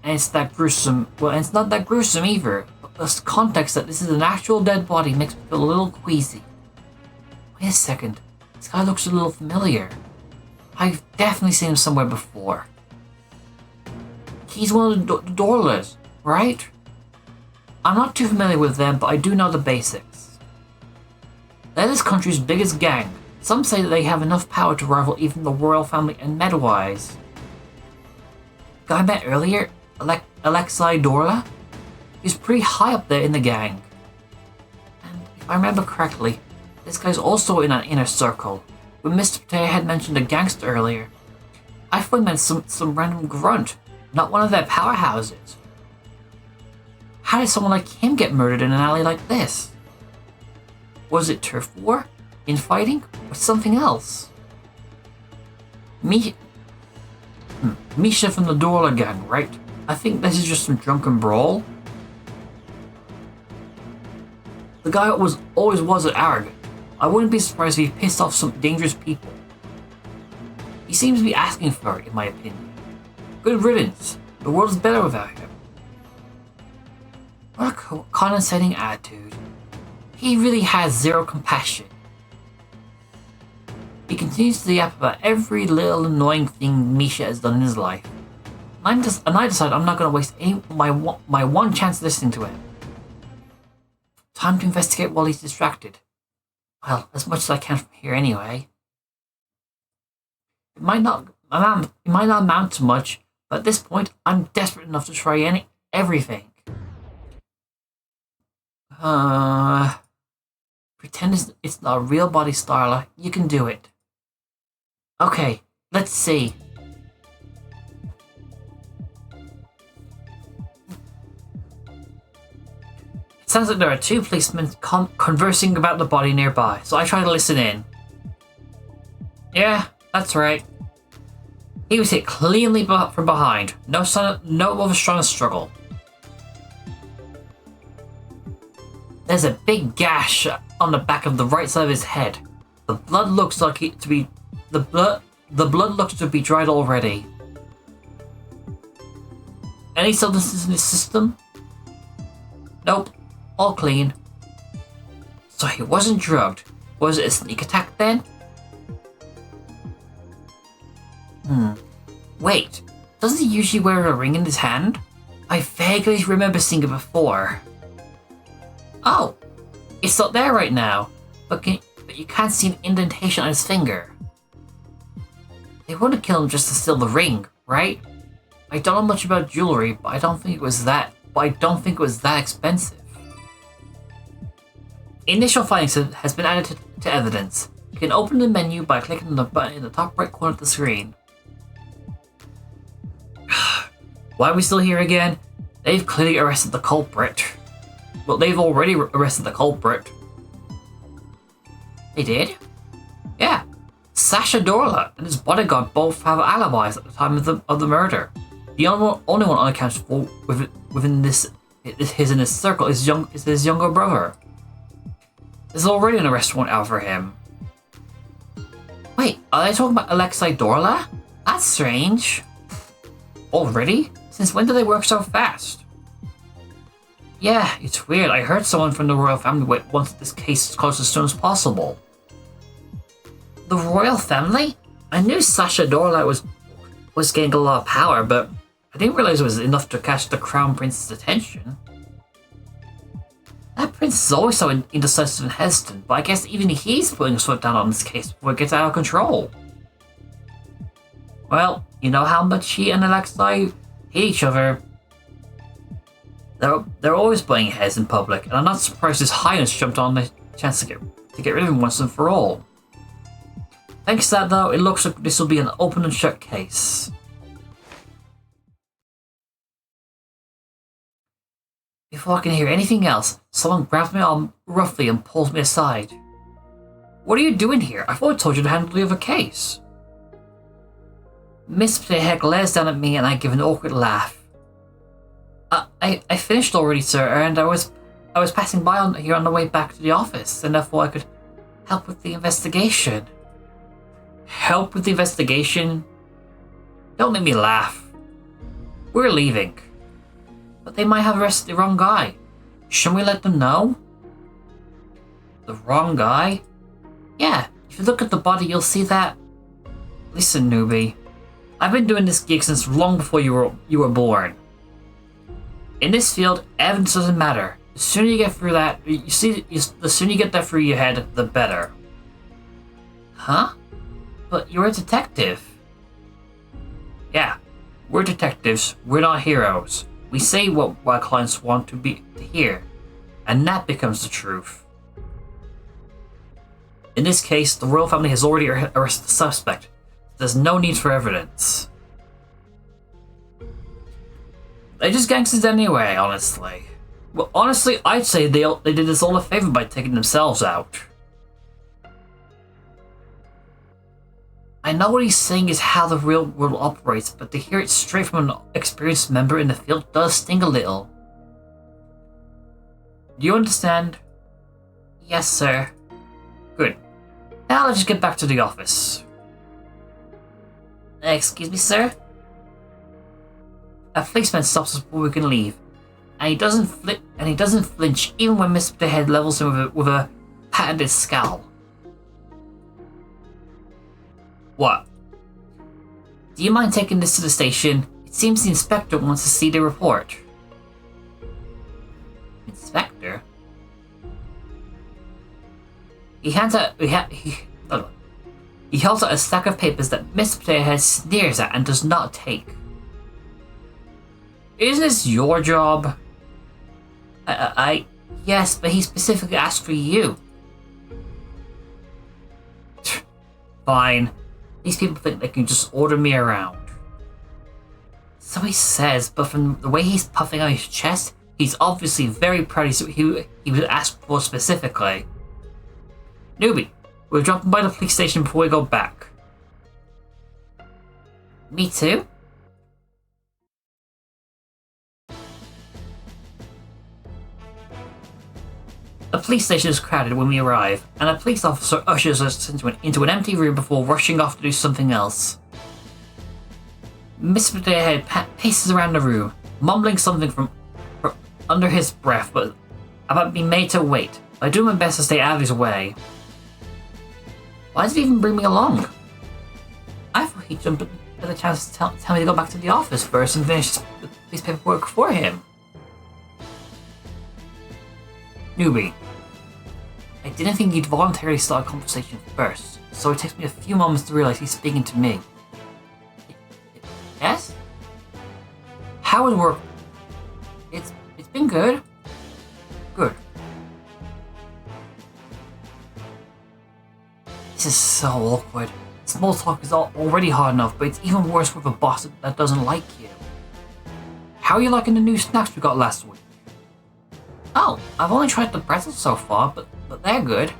and it's that gruesome. Well, and it's not that gruesome either. But the context that this is an actual dead body makes me feel a little queasy. Wait a second. This guy looks a little familiar. I've definitely seen him somewhere before. He's one of the Dorlas, right? I'm not too familiar with them, but I do know the basics. They're this country's biggest gang. Some say that they have enough power to rival even the royal family and medawise. The guy I met earlier, Alexei Dorla, he's pretty high up there in the gang. And if I remember correctly, this guy's also in an inner circle. When Mr. Potato Head mentioned a gangster earlier, I thought he meant some random grunt, not one of their powerhouses. How did someone like him get murdered in an alley like this? Was it turf war, infighting, or something else? Misha from the Dorla gang, right? I think this is just some drunken brawl. The guy always was arrogant. I wouldn't be surprised if he pissed off some dangerous people. He seems to be asking for it, in my opinion. Good riddance. The world is better without him. What a condescending attitude. He really has zero compassion. He continues to yap about every little annoying thing Misha has done in his life. And I decide I'm not going to waste my one chance listening to him. Time to investigate while he's distracted. Well, as much as I can from here anyway. It might not amount to much, but at this point, I'm desperate enough to try everything. Pretend it's not a real body, Starla. You can do it. Okay, let's see. It sounds like there are two policemen conversing about the body nearby, so I try to listen in. Yeah, that's right. He was hit cleanly from behind. No of a strong struggle. There's a big gash on the back of the right side of his head. The blood looks to be dried already. Any substances in his system? Nope. All clean. So he wasn't drugged. Was it a sneak attack then? Wait. Doesn't he usually wear a ring in his hand? I vaguely remember seeing it before. Oh, it's not there right now, but you can't see an indentation on his finger. They wouldn't kill him just to steal the ring, right? I don't know much about jewelry, but I don't think it was that expensive. Initial findings has been added to evidence. You can open the menu by clicking on the button in the top right corner of the screen. Why are we still here again? They've clearly arrested the culprit. Well, they've already arrested the culprit. They did? Yeah. Sasha Dorla and his bodyguard both have alibis at the time of the murder. The only one unaccounted for within his circle is his younger brother. There's already an arrest warrant out for him. Wait, are they talking about Alexei Dorla? That's strange. Already? Since when do they work so fast? Yeah, it's weird. I heard someone from the royal family wants this case closed as soon as possible. The royal family? I knew Sasha Dorla was getting a lot of power, but I didn't realize it was enough to catch the crown prince's attention. That prince is always so indecisive and hesitant, but I guess even he's putting his foot down on this case before it gets out of control. Well, you know how much he and Alexei hate each other. They're always butting heads in public, and I'm not surprised His Highness jumped on the chance to get rid of him once and for all. Thanks to that, though, it looks like this will be an open and shut case. Before I can hear anything else, someone grabs my arm roughly and pulls me aside. What are you doing here? I thought I told you to handle the other case. Miss Playhead glares down at me and I give an awkward laugh. I finished already, sir, and I was passing by here on the way back to the office, and therefore I could help with the investigation. Help with the investigation? Don't make me laugh. We're leaving. But they might have arrested the wrong guy. Shouldn't we let them know? The wrong guy? Yeah, if you look at the body, you'll see that. Listen, newbie. I've been doing this gig since long before you were born. In this field, evidence doesn't matter. The sooner you get through that, the sooner you get that through your head, the better. Huh? But you're a detective. Yeah, we're detectives. We're not heroes. We say what our clients want to hear, and that becomes the truth. In this case, the royal family has already arrested the suspect. There's no need for evidence. They're just gangsters anyway, honestly. Well, honestly, I'd say they did us all a favor by taking themselves out. I know what he's saying is how the real world operates, but to hear it straight from an experienced member in the field does sting a little. Do you understand? Yes, sir. Good. Now let's just get back to the office. Excuse me, sir? A policeman stops us before we can leave, and he doesn't flinch even when Mr. Head levels him with a patented scowl. What? Do you mind taking this to the station? It seems the inspector wants to see the report. Inspector? He holds out a stack of papers that Mr. Potato Head sneers at and does not take. Isn't this your job? Yes, but he specifically asked for you. Fine. These people think they can just order me around. So he says, but from the way he's puffing out his chest, he's obviously very proud he was asked for specifically. Newbie, we're dropping by the police station before we go back. Me too? The police station is crowded when we arrive, and a police officer ushers us into an empty room before rushing off to do something else. Mr. Potato Head paces around the room, mumbling something from under his breath, but about being made to wait. I do my best to stay out of his way. Why did he even bring me along? I thought he'd jump at the chance to tell me to go back to the office first and finish this paperwork for him. Newbie, I didn't think he'd voluntarily start a conversation first, so it takes me a few moments to realize he's speaking to me. Yes? How is work? It's been good. Good. This is so awkward. Small talk is already hard enough, but it's even worse with a boss that doesn't like you. How are you liking the new snacks we got last week? Oh, I've only tried the pretzels so far, but they're good.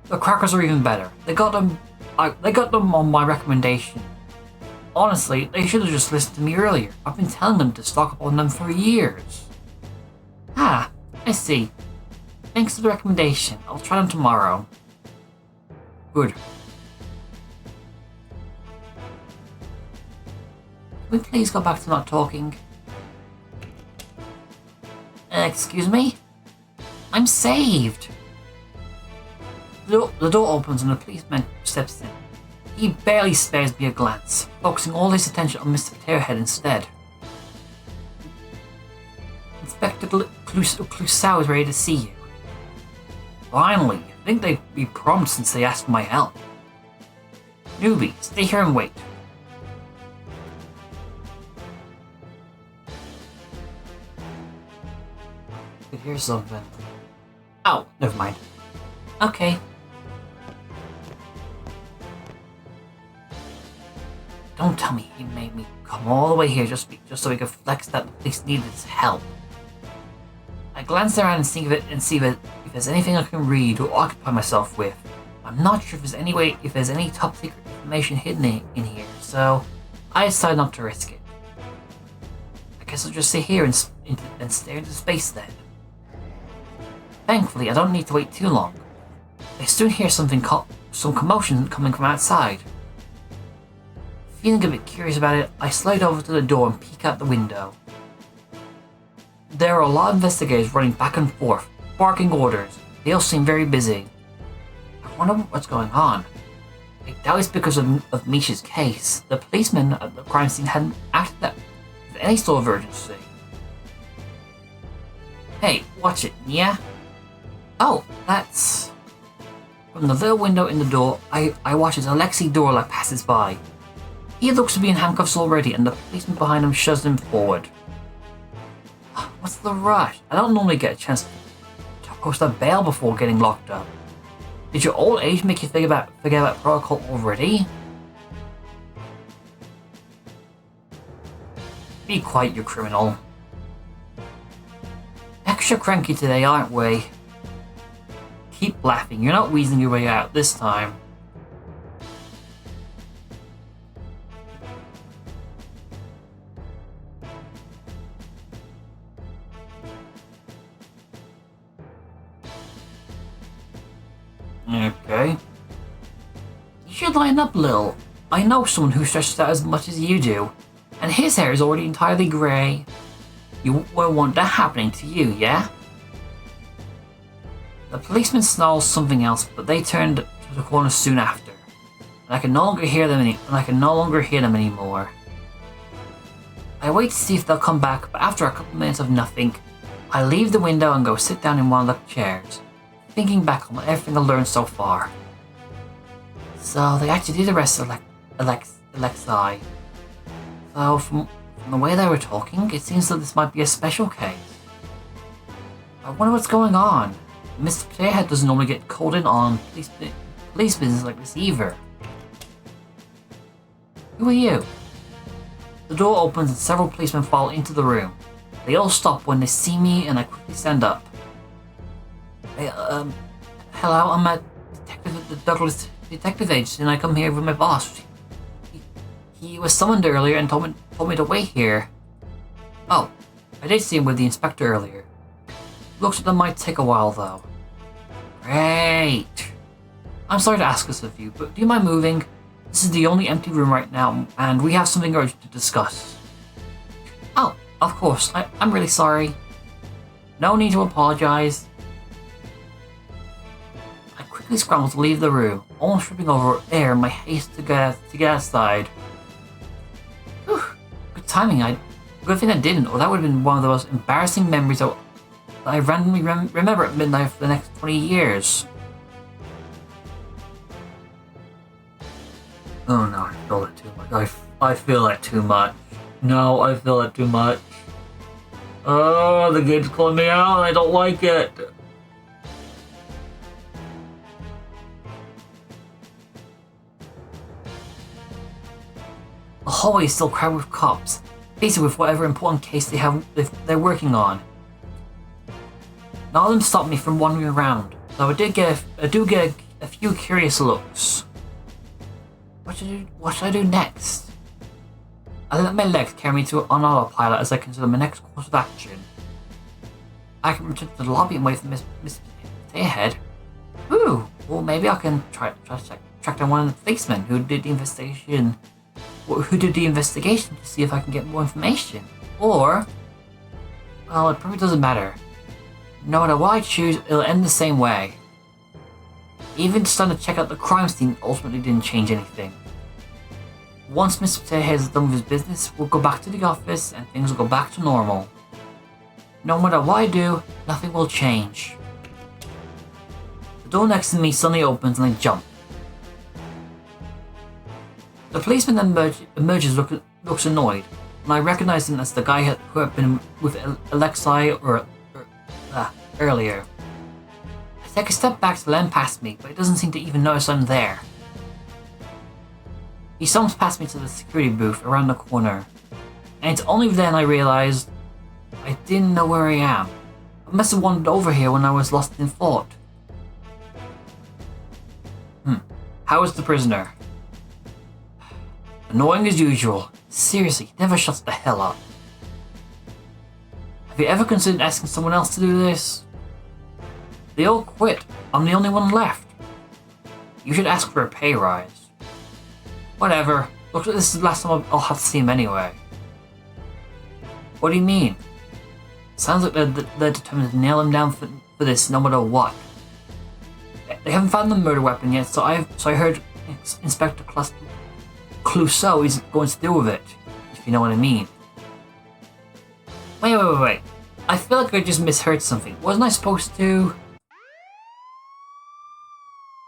The crackers are even better. They got them on my recommendation. Honestly, they should have just listened to me earlier. I've been telling them to stock up on them for years. Ah, I see. Thanks for the recommendation. I'll try them tomorrow. Good. Can we please go back to not talking? Excuse me? I'm saved! The door opens and a policeman steps in. He barely spares me a glance, focusing all his attention on Mr. Potato Head instead. Inspector Clouseau is ready to see you. Finally, I think they'd be prompt since they asked for my help. Newbie, stay here and wait. I could hear something. Oh, never mind. Okay. Don't tell me he made me come all the way here just so he could flex that the police needed his help. I glance around and see if there's anything I can read or occupy myself with. I'm not sure if there's any top secret information hidden in here, so I decide not to risk it. I guess I'll just sit here and stare into space then. Thankfully, I don't need to wait too long. I soon hear some commotion coming from outside. Feeling a bit curious about it, I slide over to the door and peek out the window. There are a lot of investigators running back and forth, barking orders. They all seem very busy. wonder what's going on. I doubt it's because of Misha's case. The policeman at the crime scene hadn't acted with any sort of urgency. Hey, watch it, yeah? Oh, that's... From the little window in the door, I watch as Alexei Dorla passes by. He looks to be in handcuffs already, and the policeman behind him shoves him forward. What's the rush? I don't normally get a chance to post a bail before getting locked up. Did your old age make you forget about protocol already? Be quiet, you criminal. Extra cranky today, aren't we? Keep laughing, you're not wheezing your way out this time. Okay. You should line up, Lil. I know someone who stretches out as much as you do, and his hair is already entirely grey. You won't want that happening to you, yeah? The policeman snarls something else, but they turned to the corner soon after, and I can no longer hear them anymore. I wait to see if they'll come back, but after a couple minutes of nothing, I leave the window and go sit down in one of the chairs, thinking back on everything I've learned so far. So they actually did arrest Alexei. So from the way they were talking, it seems that this might be a special case. I wonder what's going on. Mr. Playhead doesn't normally get called in on police business like this either. Who are you? The door opens and several policemen fall into the room. They all stop when they see me and I quickly stand up. Hey, hello, I'm a detective at the Douglas Detective Agency and I come here with my boss. He was summoned earlier and told me to wait here. Oh, I did see him with the inspector earlier. Looks like that might take a while though. Great. I'm sorry to ask this of you, but do you mind moving? This is the only empty room right now, and we have something urgent to discuss. Oh, of course, I'm really sorry. No need to apologize. I quickly scramble to leave the room, almost tripping over air in my haste to get outside. Whew, good timing. Good thing I didn't, or that would have been one of the most embarrassing memories that I randomly remember at midnight for the next 20 years. Oh no, I feel that too much. I feel that too much. No, I feel that too much. Oh, the game's calling me out and I don't like it. The hallway is still crowded with cops, busy with whatever important case they're working on. None of them stopped me from wandering around, though I do get a few curious looks. What should I do next? I let my legs carry me on autopilot as I consider my next course of action. I can return to the lobby and wait for Miss Playhead. Ooh, well maybe I can try to track down one of the policemen who did the investigation. To see if I can get more information. Or, well, it probably doesn't matter. No matter what I choose, it'll end the same way. Even starting to check out the crime scene ultimately didn't change anything. Once Mr. Playhead is done with his business, we'll go back to the office and things will go back to normal. No matter what I do, nothing will change. The door next to me suddenly opens and I jump. The policeman then emerges looks annoyed, and I recognize him as the guy who had been with Alexei earlier. I take a step back to let him past me, but he doesn't seem to even notice I'm there. He stumbles past me to the security booth around the corner, and it's only then I realized I didn't know where I am. I must have wandered over here when I was lost in thought. How is the prisoner? Annoying as usual. Seriously, he never shuts the hell up. Have you ever considered asking someone else to do this? They all quit. I'm the only one left. You should ask for a pay rise. Whatever. Looks like this is the last time I'll have to see him anyway. What do you mean? Sounds like they're determined to nail him down for this no matter what. They haven't found the murder weapon yet, so I heard Inspector Clouseau is going to deal with it, if you know what I mean. Wait. I feel like I just misheard something. Wasn't I supposed to...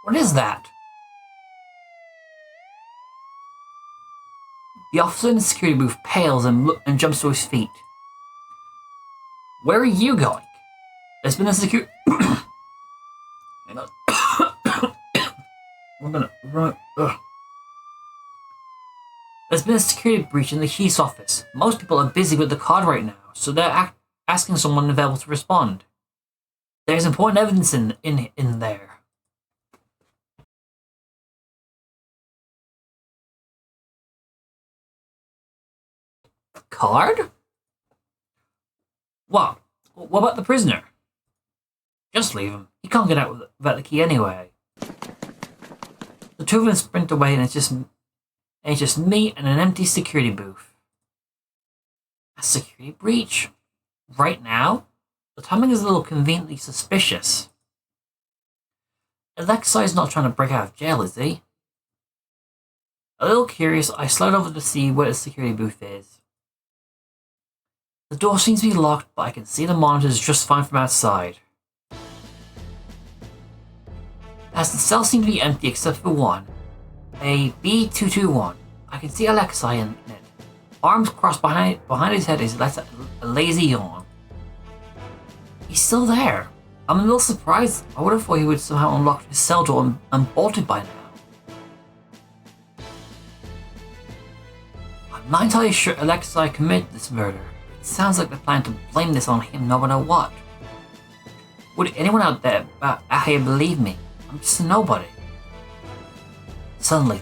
What is that? The officer in the security booth pales and jumps to his feet. Where are you going? There's been a security... Hang on. I'm gonna... Ugh. There's been a security breach in the Heath's office. Most people are busy with the card right now, so they're asking someone available to respond. There's important evidence in there. Card? What? What about the prisoner? Just leave him. He can't get out without the key anyway. The two of them sprint away, and it's just me and an empty security booth. A security breach? Right now? The timing is a little conveniently suspicious. Alexei's not trying to break out of jail, is he? A little curious, I slide over to see where the security booth is. The door seems to be locked, but I can see the monitors just fine from outside. As the cells seem to be empty except for one, a B221. I can see Alexei in it. Arms crossed behind his head as he lets a lazy yawn. He's still there. I'm a little surprised. I would have thought he would somehow unlock his cell door and bolted by now. I'm not entirely sure Alexei committed this murder. It sounds like they're planning to blame this on him no matter what. Would anyone out there here believe me? I'm just a nobody. Suddenly,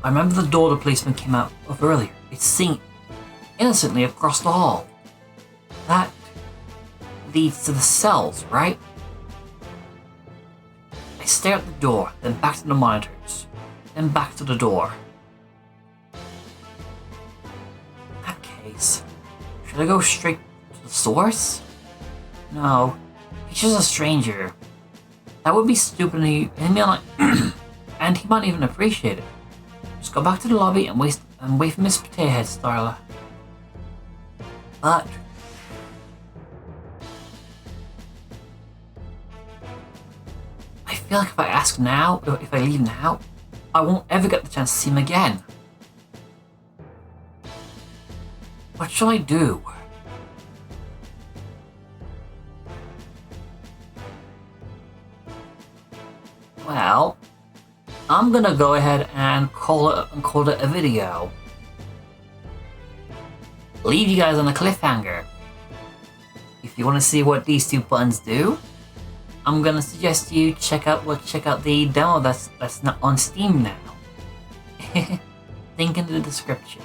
I remember the door the policeman came out of earlier. It's seen innocently across the hall. That leads to the cells, right? I stare at the door, then back to the monitors, then back to the door. In that case, should I go straight to the source? No, he's just a stranger. That would be stupid and he might even appreciate it. Just go back to the lobby and wait for Miss Potato Head, Starla. But I feel like if I ask now, or if I leave now, I won't ever get the chance to see him again. What shall I do? Well, I'm gonna go ahead and call it a video. Leave you guys on a cliffhanger. If you want to see what these two buttons do, I'm gonna suggest you check out the demo that's not on Steam now. Link in the description.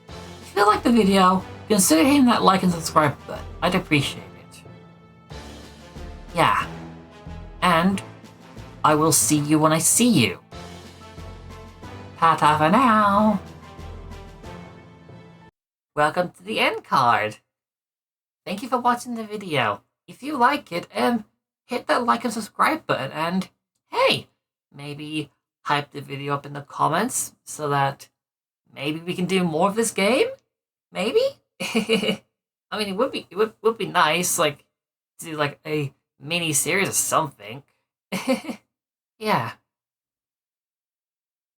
If you like the video, consider hitting that like and subscribe button. I'd appreciate it. Yeah. And I will see you when I see you. Ta-ta for now. Welcome to the end card. Thank you for watching the video. If you like it, hit that like and subscribe button, and hey, maybe hype the video up in the comments so that maybe we can do more of this game. Maybe. I mean, it would be nice, like, to do like a mini series or something. Yeah.